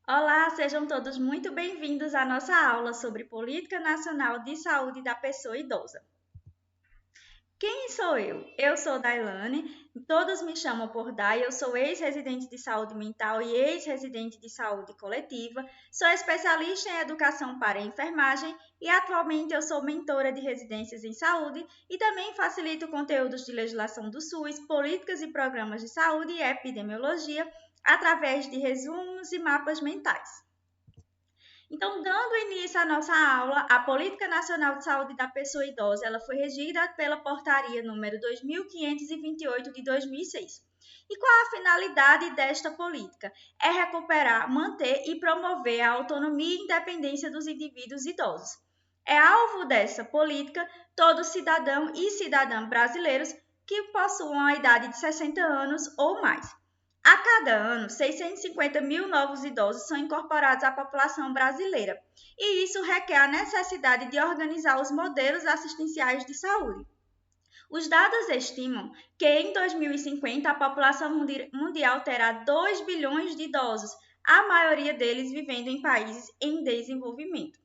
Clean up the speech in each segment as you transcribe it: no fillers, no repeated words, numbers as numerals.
Olá, sejam todos muito bem-vindos à nossa aula sobre Política Nacional de Saúde da Pessoa Idosa. Quem sou eu? Eu sou Dailane, todos me chamam por Dai, eu sou ex-residente de saúde mental e ex-residente de saúde coletiva, sou especialista em educação para enfermagem e atualmente eu sou mentora de residências em saúde e também facilito conteúdos de legislação do SUS, políticas e programas de saúde e epidemiologia através de resumos e mapas mentais. Então, dando início à nossa aula, a Política Nacional de Saúde da Pessoa Idosa, ela foi regida pela Portaria número 2528 de 2006. E qual a finalidade desta política? É recuperar, manter e promover a autonomia e independência dos indivíduos idosos. É alvo dessa política todo cidadão e cidadã brasileiros que possuam a idade de 60 anos ou mais. A cada ano, 650 mil novos idosos são incorporados à população brasileira, e isso requer a necessidade de organizar os modelos assistenciais de saúde. Os dados estimam que em 2050 a população mundial terá 2 bilhões de idosos, a maioria deles vivendo em países em desenvolvimento.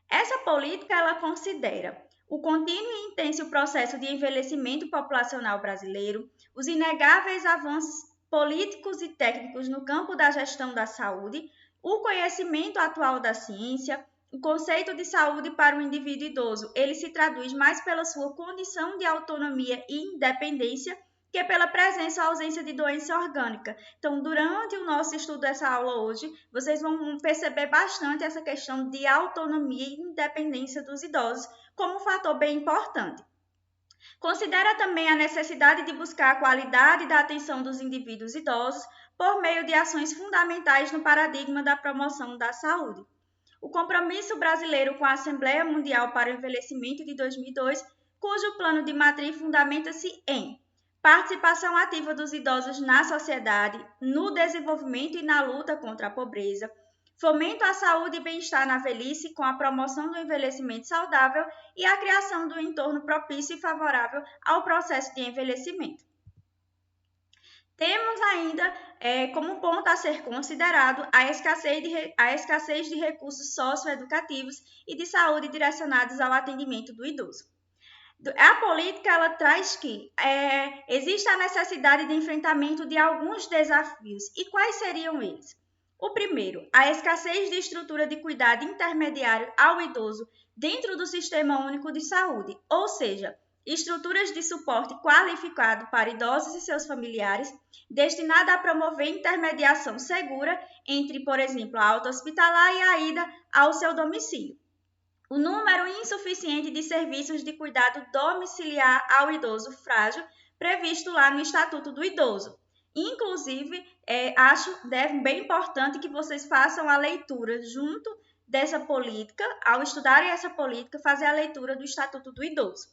Essa política ela considera o contínuo e intenso processo de envelhecimento populacional brasileiro, os inegáveis avanços políticos e técnicos no campo da gestão da saúde, o conhecimento atual da ciência, o conceito de saúde para o indivíduo idoso, ele se traduz mais pela sua condição de autonomia e independência que pela presença ou ausência de doença orgânica. Então, durante o nosso estudo dessa aula hoje, vocês vão perceber bastante essa questão de autonomia e independência dos idosos como um fator bem importante. Considera também a necessidade de buscar a qualidade da atenção dos indivíduos idosos por meio de ações fundamentais no paradigma da promoção da saúde. O compromisso brasileiro com a Assembleia Mundial para o Envelhecimento de 2002, cujo plano de matriz fundamenta-se em participação ativa dos idosos na sociedade, no desenvolvimento e na luta contra a pobreza, fomento à saúde e bem-estar na velhice com a promoção do envelhecimento saudável e a criação do entorno propício e favorável ao processo de envelhecimento. Temos ainda como ponto a ser considerado a escassez de recursos socioeducativos e de saúde direcionados ao atendimento do idoso. A política ela traz que existe a necessidade de enfrentamento de alguns desafios. E quais seriam eles? O primeiro, a escassez de estrutura de cuidado intermediário ao idoso dentro do Sistema Único de Saúde, ou seja, estruturas de suporte qualificado para idosos e seus familiares, destinada a promover intermediação segura entre, por exemplo, a alta hospitalar e a ida ao seu domicílio. O número insuficiente de serviços de cuidado domiciliar ao idoso frágil previsto lá no Estatuto do Idoso. Inclusive, acho bem importante que vocês façam a leitura junto dessa política, ao estudarem essa política, fazer a leitura do Estatuto do Idoso.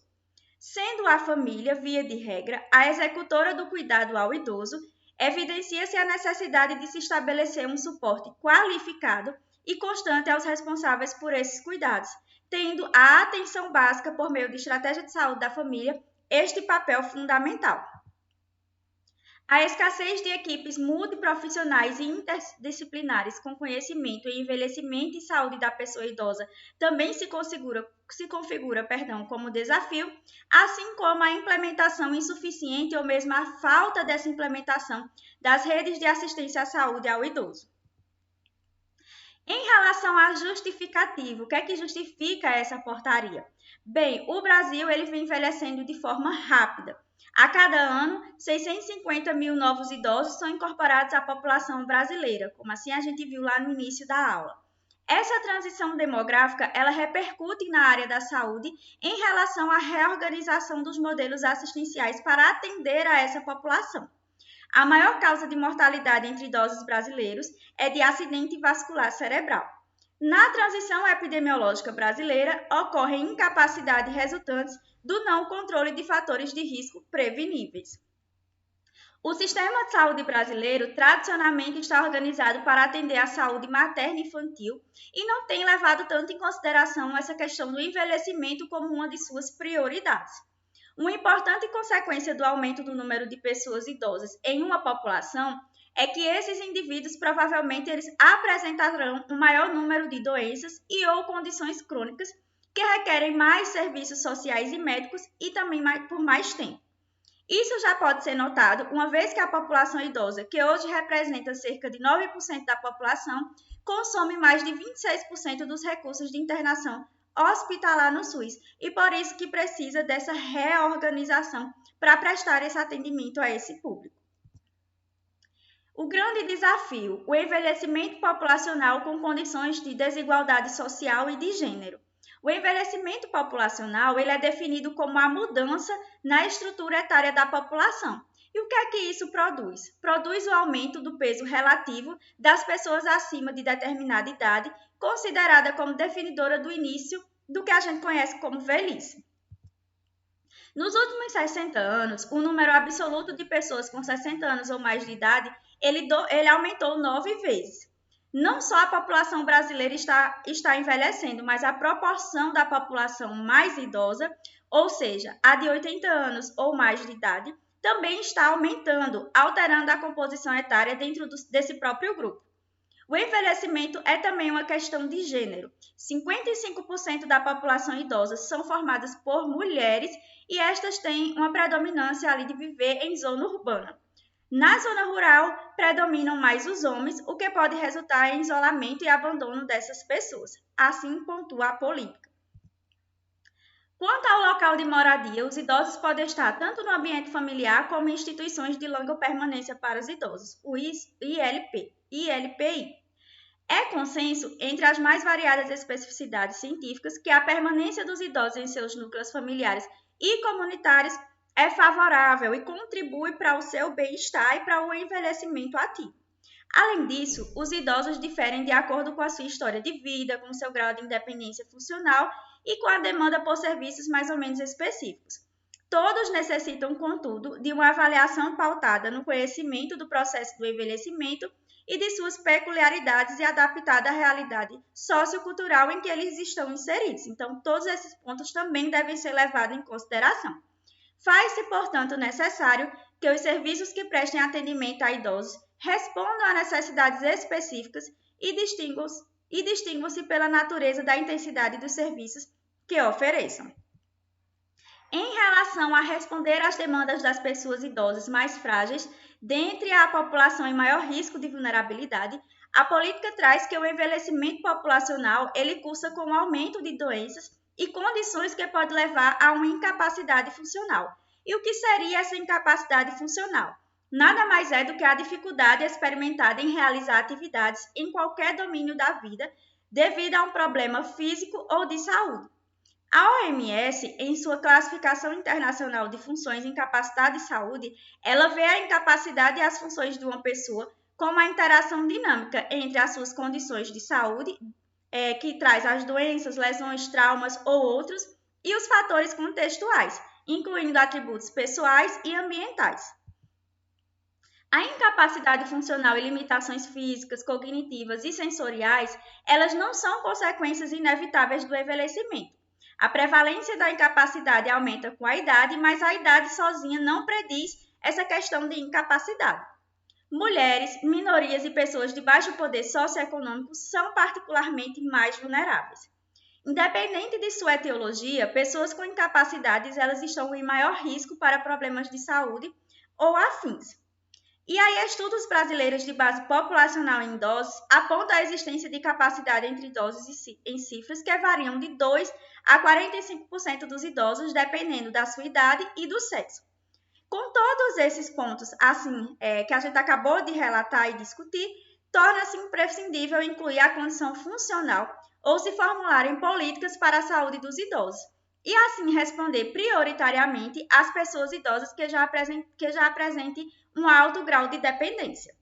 Sendo a família, via de regra, a executora do cuidado ao idoso, evidencia-se a necessidade de se estabelecer um suporte qualificado e constante aos responsáveis por esses cuidados, tendo a atenção básica por meio de estratégia de saúde da família este papel fundamental. A escassez de equipes multiprofissionais e interdisciplinares com conhecimento em envelhecimento e saúde da pessoa idosa também se configura como desafio, assim como a implementação insuficiente ou mesmo a falta dessa implementação das redes de assistência à saúde ao idoso. Em relação à justificativa, o que é que justifica essa portaria? Bem, o Brasil ele vem envelhecendo de forma rápida. A cada ano, 650 mil novos idosos são incorporados à população brasileira, como assim a gente viu lá no início da aula. Essa transição demográfica, ela repercute na área da saúde em relação à reorganização dos modelos assistenciais para atender a essa população. A maior causa de mortalidade entre idosos brasileiros é de acidente vascular cerebral. Na transição epidemiológica brasileira, ocorrem incapacidades resultantes do não controle de fatores de risco preveníveis. O sistema de saúde brasileiro tradicionalmente está organizado para atender a saúde materna e infantil e não tem levado tanto em consideração essa questão do envelhecimento como uma de suas prioridades. Uma importante consequência do aumento do número de pessoas idosas em uma população é que esses indivíduos provavelmente eles apresentarão um maior número de doenças e ou condições crônicas que requerem mais serviços sociais e médicos e também por mais tempo. Isso já pode ser notado uma vez que a população idosa, que hoje representa cerca de 9% da população, consome mais de 26% dos recursos de internação hospitalar no SUS e por isso que precisa dessa reorganização para prestar esse atendimento a esse público. O grande desafio, o envelhecimento populacional com condições de desigualdade social e de gênero. O envelhecimento populacional ele é definido como a mudança na estrutura etária da população. E o que é que isso produz? Produz o aumento do peso relativo das pessoas acima de determinada idade, considerada como definidora do início do que a gente conhece como velhice. Nos últimos 60 anos, o número absoluto de pessoas com 60 anos ou mais de idade ele aumentou 9 vezes. Não só a população brasileira está envelhecendo, mas a proporção da população mais idosa, ou seja, a de 80 anos ou mais de idade, também está aumentando, alterando a composição etária dentro desse próprio grupo. O envelhecimento é também uma questão de gênero. 55% da população idosa são formadas por mulheres e estas têm uma predominância ali de viver em zona urbana. Na zona rural, predominam mais os homens, o que pode resultar em isolamento e abandono dessas pessoas. Assim pontua a política. Quanto ao local de moradia, os idosos podem estar tanto no ambiente familiar como em instituições de longa permanência para os idosos, o ILPI. É consenso entre as mais variadas especificidades científicas que a permanência dos idosos em seus núcleos familiares e comunitários é favorável e contribui para o seu bem-estar e para o envelhecimento ativo. Além disso, os idosos diferem de acordo com a sua história de vida, com o seu grau de independência funcional e com a demanda por serviços mais ou menos específicos. Todos necessitam, contudo, de uma avaliação pautada no conhecimento do processo do envelhecimento e de suas peculiaridades e adaptada à realidade sociocultural em que eles estão inseridos. Então, todos esses pontos também devem ser levados em consideração. Faz-se, portanto, necessário que os serviços que prestem atendimento a idosos respondam a necessidades específicas e distinguam-se pela natureza da intensidade dos serviços que ofereçam. Em relação a responder às demandas das pessoas idosas mais frágeis, dentre a população em maior risco de vulnerabilidade, a política traz que o envelhecimento populacional ele cursa com o aumento de doenças e condições que pode levar a uma incapacidade funcional. E o que seria essa incapacidade funcional? Nada mais é do que a dificuldade experimentada em realizar atividades em qualquer domínio da vida devido a um problema físico ou de saúde. A OMS, em sua classificação internacional de funções em capacidade e saúde, ela vê a incapacidade e as funções de uma pessoa como a interação dinâmica entre as suas condições de saúde, que traz as doenças, lesões, traumas ou outros, e os fatores contextuais, incluindo atributos pessoais e ambientais. A incapacidade funcional e limitações físicas, cognitivas e sensoriais, elas não são consequências inevitáveis do envelhecimento. A prevalência da incapacidade aumenta com a idade, mas a idade sozinha não prediz essa questão de incapacidade. Mulheres, minorias e pessoas de baixo poder socioeconômico são particularmente mais vulneráveis. Independente de sua etiologia, pessoas com incapacidades elas estão em maior risco para problemas de saúde ou afins. E aí, estudos brasileiros de base populacional em idosos apontam a existência de capacidade entre idosos em cifras que variam de 2 a 45% dos idosos, dependendo da sua idade e do sexo. Com todos esses pontos, que a gente acabou de relatar e discutir, torna-se imprescindível incluir a condição funcional ou se formularem políticas para a saúde dos idosos, e assim responder prioritariamente às pessoas idosas que já apresentem um alto grau de dependência.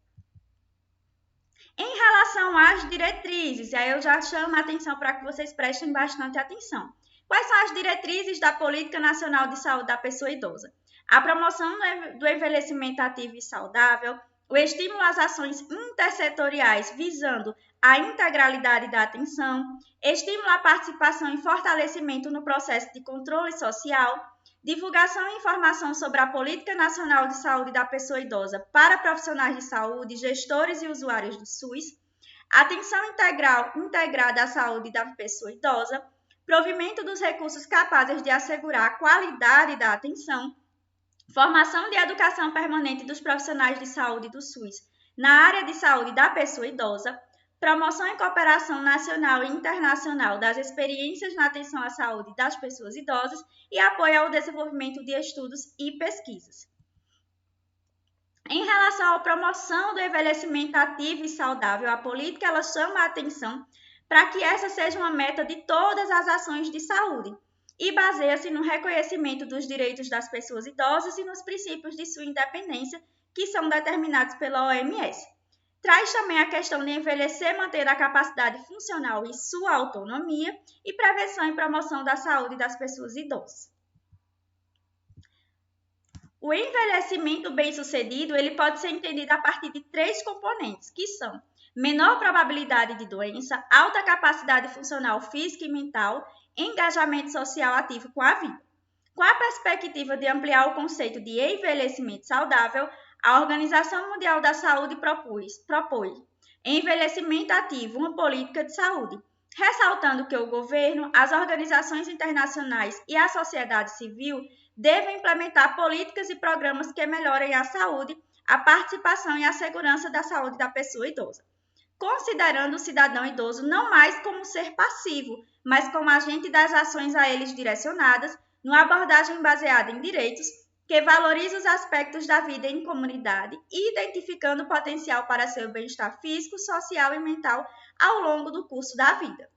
Em relação às diretrizes, aí eu já chamo a atenção para que vocês prestem bastante atenção. Quais são as diretrizes da Política Nacional de Saúde da Pessoa Idosa? A promoção do envelhecimento ativo e saudável, o estímulo às ações intersetoriais visando a integralidade da atenção, estímulo à participação e fortalecimento no processo de controle social, divulgação e informação sobre a Política Nacional de Saúde da Pessoa Idosa para profissionais de saúde, gestores e usuários do SUS, atenção integrada à saúde da pessoa idosa, provimento dos recursos capazes de assegurar a qualidade da atenção, formação de educação permanente dos profissionais de saúde do SUS na área de saúde da pessoa idosa, promoção e cooperação nacional e internacional das experiências na atenção à saúde das pessoas idosas e apoio ao desenvolvimento de estudos e pesquisas. Em relação à promoção do envelhecimento ativo e saudável, a política ela chama a atenção para que essa seja uma meta de todas as ações de saúde e baseia-se no reconhecimento dos direitos das pessoas idosas e nos princípios de sua independência, que são determinados pela OMS. Traz também a questão de envelhecer, manter a capacidade funcional e sua autonomia e prevenção e promoção da saúde das pessoas idosas. O envelhecimento bem-sucedido ele pode ser entendido a partir de 3 componentes, que são menor probabilidade de doença, alta capacidade funcional física e mental, engajamento social ativo com a vida. Com a perspectiva de ampliar o conceito de envelhecimento saudável, a Organização Mundial da Saúde propõe envelhecimento ativo, uma política de saúde, ressaltando que o governo, as organizações internacionais e a sociedade civil devem implementar políticas e programas que melhorem a saúde, a participação e a segurança da saúde da pessoa idosa, considerando o cidadão idoso não mais como ser passivo, mas como agente das ações a eles direcionadas, numa abordagem baseada em direitos, que valoriza os aspectos da vida em comunidade e identificando o potencial para seu bem-estar físico, social e mental ao longo do curso da vida.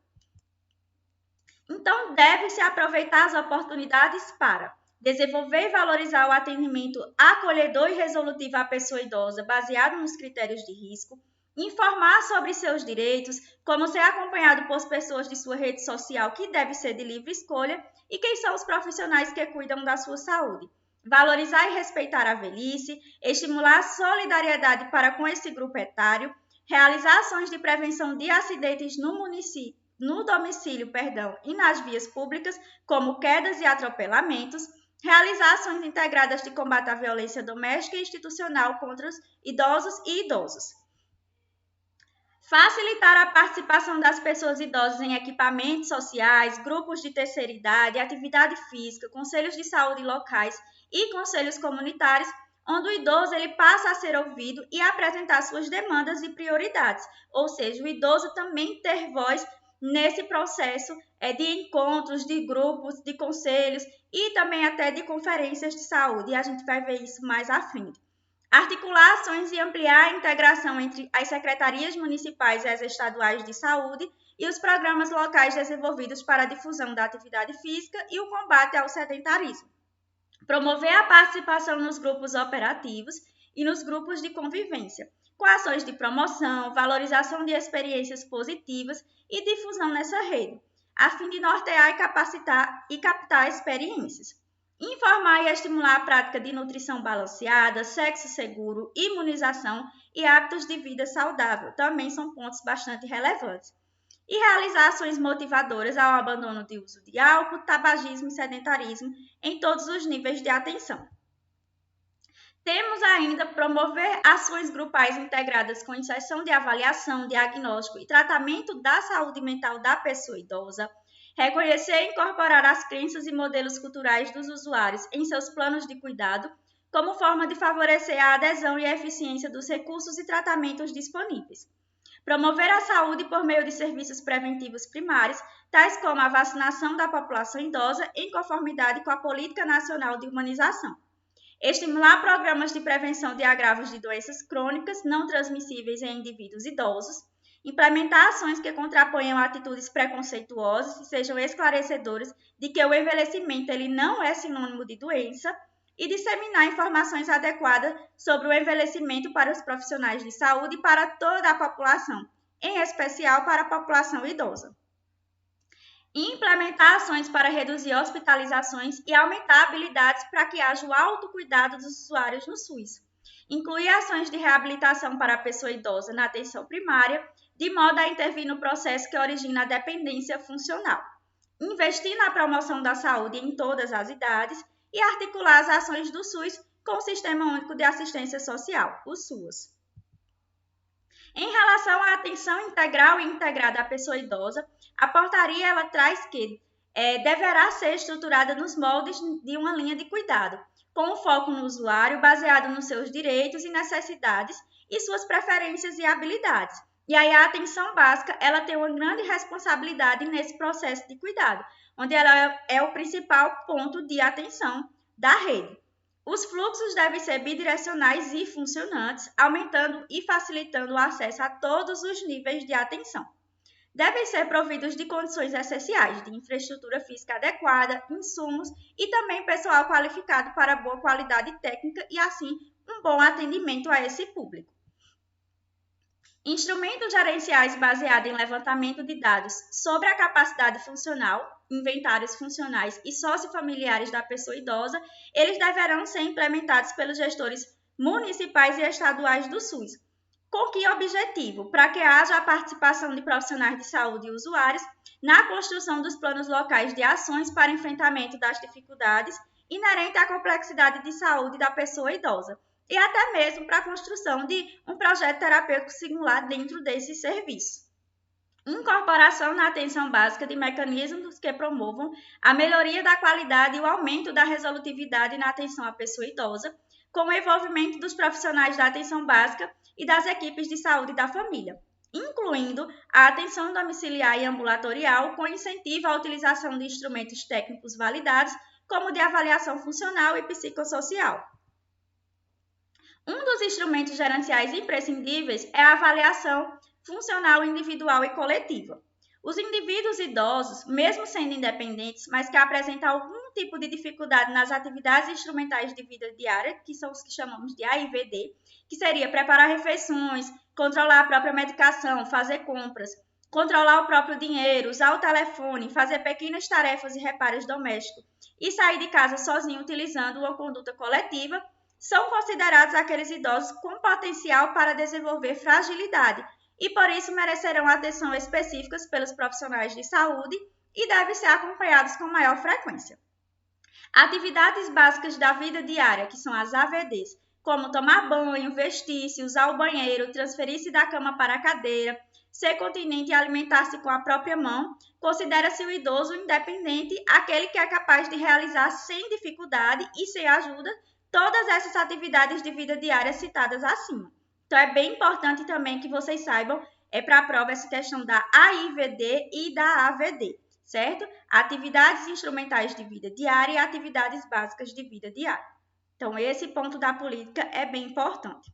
Então, deve-se aproveitar as oportunidades para desenvolver e valorizar o atendimento acolhedor e resolutivo à pessoa idosa, baseado nos critérios de risco, informar sobre seus direitos, como ser acompanhado por pessoas de sua rede social que deve ser de livre escolha e quem são os profissionais que cuidam da sua saúde. Valorizar e respeitar a velhice, estimular a solidariedade para com esse grupo etário, realizar ações de prevenção de acidentes no domicílio e nas vias públicas, como quedas e atropelamentos, realizar ações integradas de combate à violência doméstica e institucional contra os idosos e idosos. Facilitar a participação das pessoas idosas em equipamentos sociais, grupos de terceira idade, atividade física, conselhos de saúde locais e conselhos comunitários, onde o idoso ele passa a ser ouvido e apresentar suas demandas e prioridades, ou seja, o idoso também ter voz nesse processo de encontros, de grupos, de conselhos e também até de conferências de saúde, e a gente vai ver isso mais à frente. Articular ações e ampliar a integração entre as secretarias municipais e as estaduais de saúde e os programas locais desenvolvidos para a difusão da atividade física e o combate ao sedentarismo. Promover a participação nos grupos operativos e nos grupos de convivência, com ações de promoção, valorização de experiências positivas e difusão nessa rede, a fim de nortear e capacitar e captar experiências. Informar e estimular a prática de nutrição balanceada, sexo seguro, imunização e hábitos de vida saudável também são pontos bastante relevantes. E realizar ações motivadoras ao abandono de uso de álcool, tabagismo e sedentarismo em todos os níveis de atenção. Temos ainda promover ações grupais integradas com inserção de avaliação, diagnóstico e tratamento da saúde mental da pessoa idosa, reconhecer e incorporar as crenças e modelos culturais dos usuários em seus planos de cuidado, como forma de favorecer a adesão e a eficiência dos recursos e tratamentos disponíveis. Promover a saúde por meio de serviços preventivos primários, tais como a vacinação da população idosa em conformidade com a Política Nacional de Humanização. Estimular programas de prevenção de agravos de doenças crônicas não transmissíveis em indivíduos idosos. Implementar ações que contraponham atitudes preconceituosas e sejam esclarecedoras de que o envelhecimento ele não é sinônimo de doença e disseminar informações adequadas sobre o envelhecimento para os profissionais de saúde e para toda a população, em especial para a população idosa. Implementar ações para reduzir hospitalizações e aumentar habilidades para que haja o autocuidado dos usuários no SUS. Incluir ações de reabilitação para a pessoa idosa na atenção primária, de modo a intervir no processo que origina a dependência funcional. Investir na promoção da saúde em todas as idades e articular as ações do SUS com o Sistema Único de Assistência Social, o SUAS. Em relação à atenção integral e integrada à pessoa idosa, a portaria ela traz que deverá ser estruturada nos moldes de uma linha de cuidado, com foco no usuário, baseado nos seus direitos e necessidades e suas preferências e habilidades. E aí a atenção básica ela tem uma grande responsabilidade nesse processo de cuidado, onde ela é o principal ponto de atenção da rede. Os fluxos devem ser bidirecionais e funcionantes, aumentando e facilitando o acesso a todos os níveis de atenção. Devem ser providos de condições essenciais, de infraestrutura física adequada, insumos e também pessoal qualificado para boa qualidade técnica e, assim, um bom atendimento a esse público. Instrumentos gerenciais baseados em levantamento de dados sobre a capacidade funcional, inventários funcionais e sociofamiliares da pessoa idosa, eles deverão ser implementados pelos gestores municipais e estaduais do SUS. Com que objetivo? Para que haja a participação de profissionais de saúde e usuários na construção dos planos locais de ações para enfrentamento das dificuldades inerentes à complexidade de saúde da pessoa idosa, e até mesmo para a construção de um projeto terapêutico singular dentro desse serviço. Incorporação na atenção básica de mecanismos que promovam a melhoria da qualidade e o aumento da resolutividade na atenção à pessoa idosa, com o envolvimento dos profissionais da atenção básica e das equipes de saúde da família, incluindo a atenção domiciliar e ambulatorial, com incentivo à utilização de instrumentos técnicos validados, como de avaliação funcional e psicossocial. Um dos instrumentos gerenciais imprescindíveis é a avaliação funcional individual e coletiva. Os indivíduos idosos, mesmo sendo independentes, mas que apresentam algum tipo de dificuldade nas atividades instrumentais de vida diária, que são os que chamamos de AIVD, que seria preparar refeições, controlar a própria medicação, fazer compras, controlar o próprio dinheiro, usar o telefone, fazer pequenas tarefas e reparos domésticos e sair de casa sozinho utilizando uma conduta coletiva, são considerados aqueles idosos com potencial para desenvolver fragilidade e, por isso, merecerão atenção específica pelos profissionais de saúde e devem ser acompanhados com maior frequência. Atividades básicas da vida diária, que são as AVDs, como tomar banho, vestir-se, usar o banheiro, transferir-se da cama para a cadeira, ser continente e alimentar-se com a própria mão, considera-se o idoso independente aquele que é capaz de realizar sem dificuldade e sem ajuda todas essas atividades de vida diária citadas acima. Então, é bem importante também que vocês saibam, para a prova, essa questão da AIVD e da AVD, certo? Atividades instrumentais de vida diária e atividades básicas de vida diária. Então, esse ponto da política é bem importante.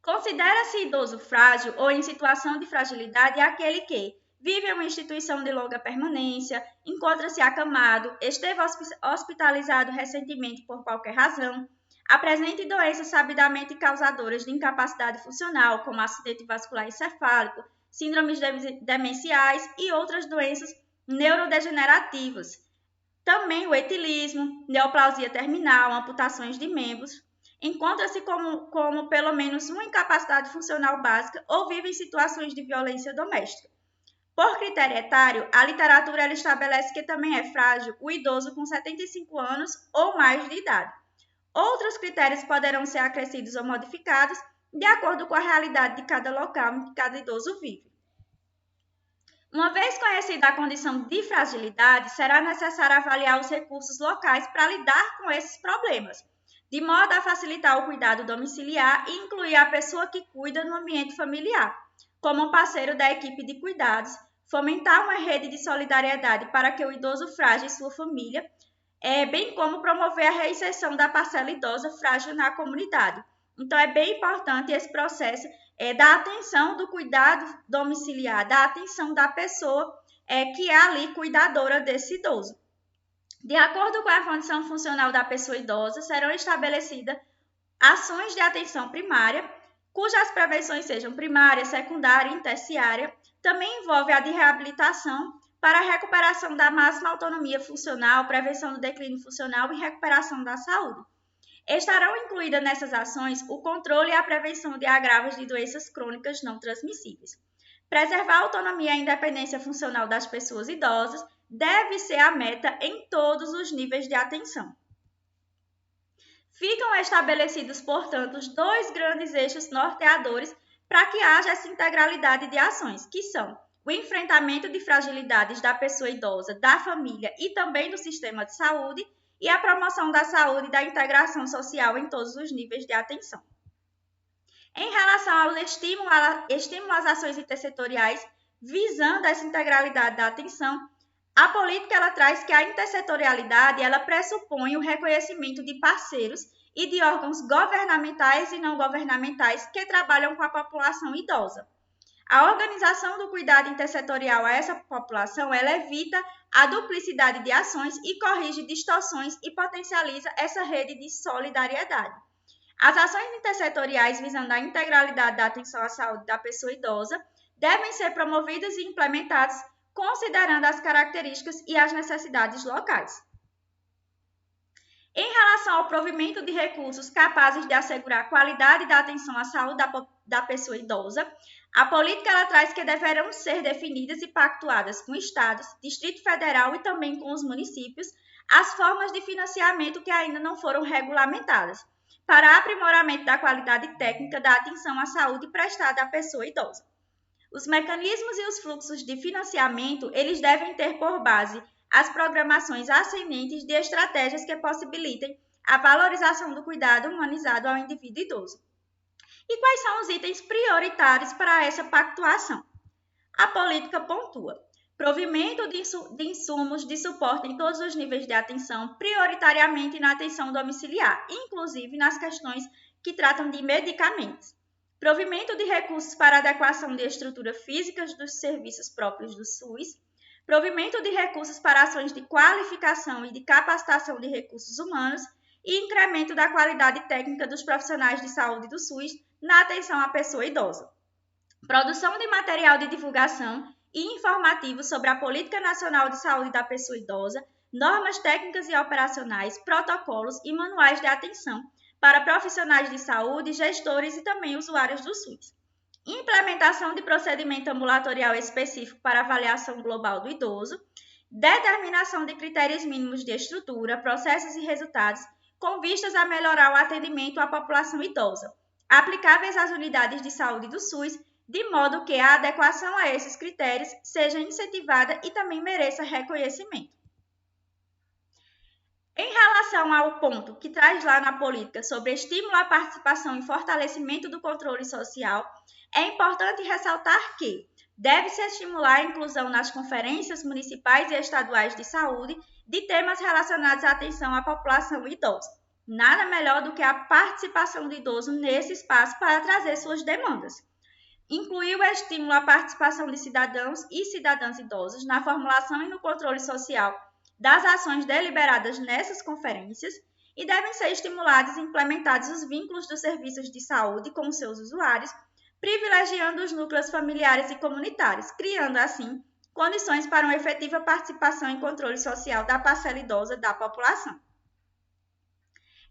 Considera-se idoso frágil ou em situação de fragilidade aquele que vive em uma instituição de longa permanência, encontra-se acamado, esteve hospitalizado recentemente por qualquer razão, apresente doenças sabidamente causadoras de incapacidade funcional, como acidente vascular encefálico, síndromes demenciais e outras doenças neurodegenerativas. Também o etilismo, neoplasia terminal, amputações de membros. Encontra-se como pelo menos uma incapacidade funcional básica ou vive em situações de violência doméstica. Por critério etário, a literatura ela estabelece que também é frágil o idoso com 75 anos ou mais de idade. Outros critérios poderão ser acrescidos ou modificados de acordo com a realidade de cada local em que cada idoso vive. Uma vez conhecida a condição de fragilidade, será necessário avaliar os recursos locais para lidar com esses problemas, de modo a facilitar o cuidado domiciliar e incluir a pessoa que cuida no ambiente familiar, como parceiro da equipe de cuidados, fomentar uma rede de solidariedade para que o idoso frágil e sua família, bem como promover a reinserção da parcela idosa frágil na comunidade. Então, é bem importante esse processo da atenção do cuidado domiciliar, da atenção da pessoa que é ali cuidadora desse idoso. De acordo com a condição funcional da pessoa idosa, serão estabelecidas ações de atenção primária, cujas prevenções sejam primária, secundária e terciária. Também envolve a de reabilitação para a recuperação da máxima autonomia funcional, prevenção do declínio funcional e recuperação da saúde. Estarão incluídas nessas ações o controle e a prevenção de agravos de doenças crônicas não transmissíveis. Preservar a autonomia e a independência funcional das pessoas idosas deve ser a meta em todos os níveis de atenção. Ficam estabelecidos, portanto, os dois grandes eixos norteadores para que haja essa integralidade de ações, que são o enfrentamento de fragilidades da pessoa idosa, da família e também do sistema de saúde, e a promoção da saúde e da integração social em todos os níveis de atenção. Em relação ao estímulo às ações intersetoriais, visando essa integralidade da atenção, a política ela traz que a intersetorialidade ela pressupõe o reconhecimento de parceiros e de órgãos governamentais e não governamentais que trabalham com a população idosa. A organização do cuidado intersetorial a essa população ela evita a duplicidade de ações e corrige distorções e potencializa essa rede de solidariedade. As ações intersetoriais visando a integralidade da atenção à saúde da pessoa idosa devem ser promovidas e implementadas considerando as características e as necessidades locais. Em relação ao provimento de recursos capazes de assegurar a qualidade da atenção à saúde da pessoa idosa, a política ela traz que deverão ser definidas e pactuadas com estados, Distrito Federal e também com os municípios as formas de financiamento que ainda não foram regulamentadas, para aprimoramento da qualidade técnica da atenção à saúde prestada à pessoa idosa. Os mecanismos e os fluxos de financiamento, eles devem ter por base as programações ascendentes de estratégias que possibilitem a valorização do cuidado humanizado ao indivíduo idoso. E quais são os itens prioritários para essa pactuação? A política pontua provimento de insumos de suporte em todos os níveis de atenção, prioritariamente na atenção domiciliar, inclusive nas questões que tratam de medicamentos. Provimento de recursos para adequação de estrutura físicas dos serviços próprios do SUS. Provimento de recursos para ações de qualificação e de capacitação de recursos humanos e incremento da qualidade técnica dos profissionais de saúde do SUS na atenção à pessoa idosa. Produção de material de divulgação e informativo sobre a Política Nacional de Saúde da Pessoa Idosa, normas técnicas e operacionais, protocolos e manuais de atenção para profissionais de saúde, gestores e também usuários do SUS. Implementação de procedimento ambulatorial específico para avaliação global do idoso, determinação de critérios mínimos de estrutura, processos e resultados com vistas a melhorar o atendimento à população idosa, aplicáveis às unidades de saúde do SUS, de modo que a adequação a esses critérios seja incentivada e também mereça reconhecimento. Em relação ao ponto que traz lá na política sobre estímulo à participação e fortalecimento do controle social, é importante ressaltar que deve-se estimular a inclusão nas conferências municipais e estaduais de saúde de temas relacionados à atenção à população idosa. Nada melhor do que a participação do idoso nesse espaço para trazer suas demandas. Incluir o estímulo à participação de cidadãos e cidadãs idosos na formulação e no controle social das ações deliberadas nessas conferências e devem ser estimulados e implementados os vínculos dos serviços de saúde com os seus usuários, privilegiando os núcleos familiares e comunitários, criando assim condições para uma efetiva participação e controle social da parcela idosa da população.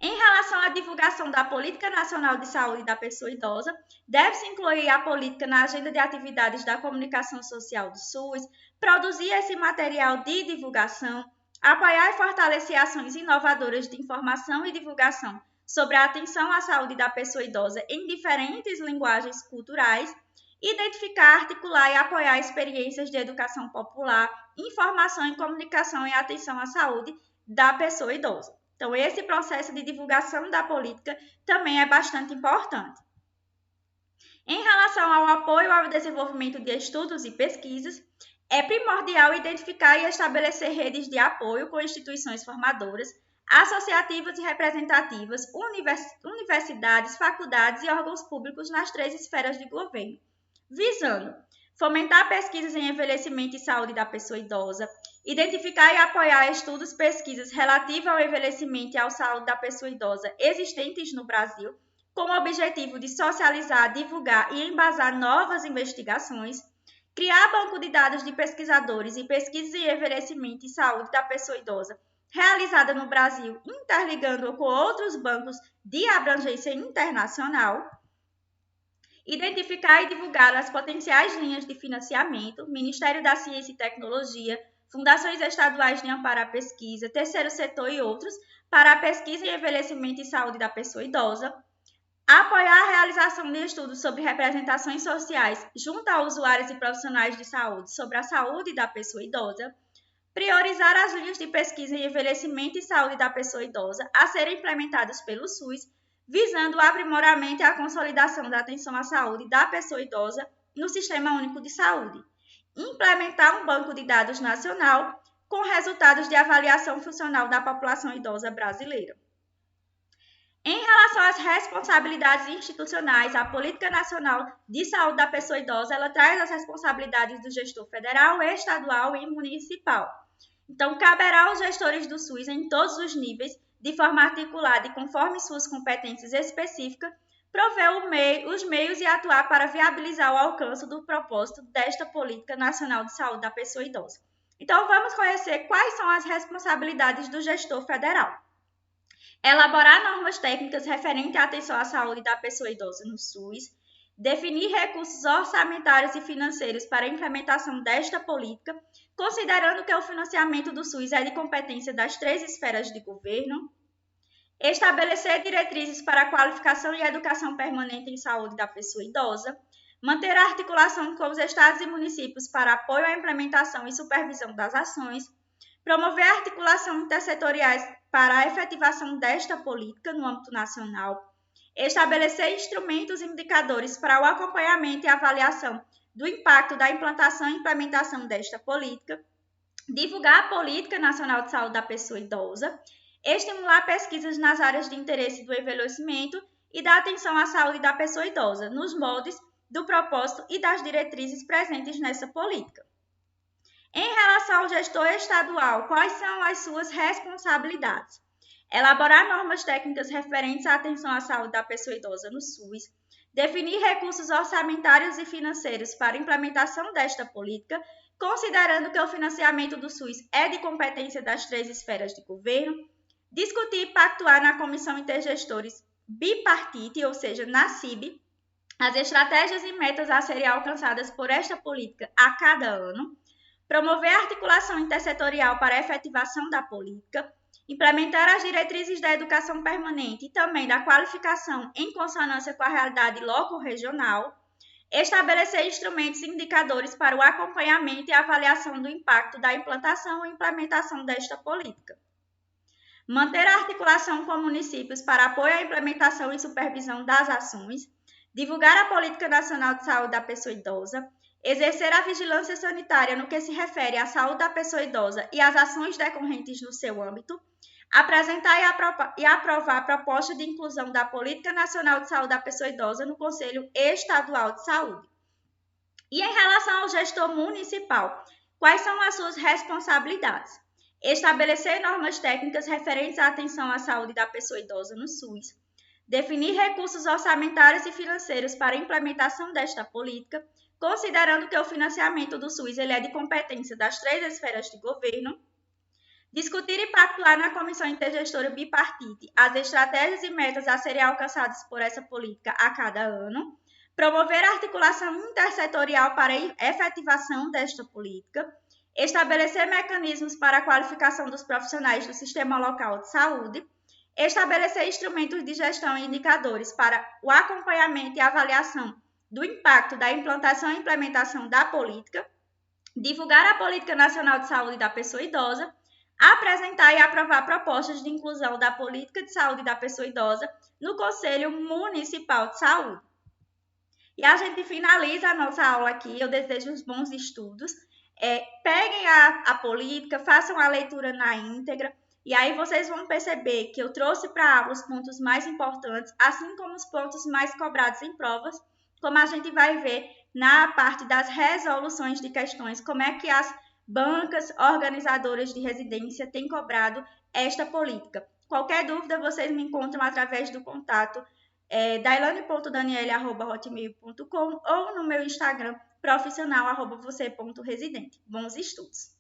Em relação à divulgação da Política Nacional de Saúde da Pessoa Idosa, deve-se incluir a política na agenda de atividades da comunicação social do SUS, produzir esse material de divulgação, apoiar e fortalecer ações inovadoras de informação e divulgação sobre a atenção à saúde da pessoa idosa em diferentes linguagens culturais, identificar, articular e apoiar experiências de educação popular, informação e comunicação em atenção à saúde da pessoa idosa. Então, esse processo de divulgação da política também é bastante importante. Em relação ao apoio ao desenvolvimento de estudos e pesquisas, é primordial identificar e estabelecer redes de apoio com instituições formadoras, associativas e representativas, universidades, faculdades e órgãos públicos nas 3 esferas de governo, visando fomentar pesquisas em envelhecimento e saúde da pessoa idosa, identificar e apoiar estudos, pesquisas relativas ao envelhecimento e à saúde da pessoa idosa existentes no Brasil, com o objetivo de socializar, divulgar e embasar novas investigações, criar banco de dados de pesquisadores e pesquisas em envelhecimento e saúde da pessoa idosa, realizada no Brasil, interligando-o com outros bancos de abrangência internacional, Identificar e divulgar as potenciais linhas de financiamento, Ministério da Ciência e Tecnologia, fundações estaduais de amparo à pesquisa, terceiro setor e outros, para a pesquisa em envelhecimento e saúde da pessoa idosa. Apoiar a realização de estudos sobre representações sociais junto a usuários e profissionais de saúde sobre a saúde da pessoa idosa. Priorizar as linhas de pesquisa em envelhecimento e saúde da pessoa idosa a serem implementadas pelo SUS, visando o aprimoramento e a consolidação da atenção à saúde da pessoa idosa no Sistema Único de Saúde. Implementar um banco de dados nacional com resultados de avaliação funcional da população idosa brasileira. Em relação às responsabilidades institucionais, a Política Nacional de Saúde da Pessoa Idosa, ela traz as responsabilidades do gestor federal, estadual e municipal. Então, caberá aos gestores do SUS em todos os níveis, de forma articulada e conforme suas competências específicas, prover os meios e atuar para viabilizar o alcance do propósito desta Política Nacional de Saúde da Pessoa Idosa. Então, vamos conhecer quais são as responsabilidades do gestor federal. Elaborar normas técnicas referentes à atenção à saúde da pessoa idosa no SUS, definir recursos orçamentários e financeiros para a implementação desta política, considerando que o financiamento do SUS é de competência das 3 esferas de governo, estabelecer diretrizes para a qualificação e educação permanente em saúde da pessoa idosa, manter a articulação com os estados e municípios para apoio à implementação e supervisão das ações, promover a articulação intersetoriais para a efetivação desta política no âmbito nacional, estabelecer instrumentos e indicadores para o acompanhamento e avaliação do impacto da implantação e implementação desta política, divulgar a Política Nacional de Saúde da Pessoa Idosa, estimular pesquisas nas áreas de interesse do envelhecimento e da atenção à saúde da pessoa idosa, nos moldes do propósito e das diretrizes presentes nessa política. Em relação ao gestor estadual, quais são as suas responsabilidades? Elaborar normas técnicas referentes à atenção à saúde da pessoa idosa no SUS, definir recursos orçamentários e financeiros para a implementação desta política, considerando que o financiamento do SUS é de competência das 3 esferas de governo, discutir e pactuar na Comissão Intergestores Bipartite, ou seja, na CIB, as estratégias e metas a serem alcançadas por esta política a cada ano, promover a articulação intersetorial para a efetivação da política, implementar as diretrizes da educação permanente e também da qualificação em consonância com a realidade loco-regional, estabelecer instrumentos e indicadores para o acompanhamento e avaliação do impacto da implantação e implementação desta política, manter a articulação com municípios para apoio à implementação e supervisão das ações, divulgar a Política Nacional de Saúde da Pessoa Idosa, exercer a vigilância sanitária no que se refere à saúde da pessoa idosa e às ações decorrentes no seu âmbito, apresentar e aprovar a proposta de inclusão da Política Nacional de Saúde da Pessoa Idosa no Conselho Estadual de Saúde. E em relação ao gestor municipal, quais são as suas responsabilidades? Estabelecer normas técnicas referentes à atenção à saúde da pessoa idosa no SUS, definir recursos orçamentários e financeiros para a implementação desta política, considerando que o financiamento do SUS ele é de competência das 3 esferas de governo, discutir e pactuar na Comissão Intergestora Bipartite as estratégias e metas a serem alcançadas por essa política a cada ano, promover a articulação intersetorial para a efetivação desta política, estabelecer mecanismos para a qualificação dos profissionais do Sistema Local de Saúde, estabelecer instrumentos de gestão e indicadores para o acompanhamento e avaliação do impacto da implantação e implementação da política, divulgar a Política Nacional de Saúde da Pessoa Idosa, apresentar e aprovar propostas de inclusão da Política de Saúde da Pessoa Idosa no Conselho Municipal de Saúde. E a gente finaliza a nossa aula aqui. Eu desejo uns bons estudos. Peguem a política, façam a leitura na íntegra, e aí vocês vão perceber que eu trouxe para a aula os pontos mais importantes, assim como os pontos mais cobrados em provas, como a gente vai ver na parte das resoluções de questões, como é que as bancas organizadoras de residência têm cobrado esta política. Qualquer dúvida, vocês me encontram através do contato dailane.daniele@hotmail.com ou no meu Instagram profissional@você.residente. Bons estudos!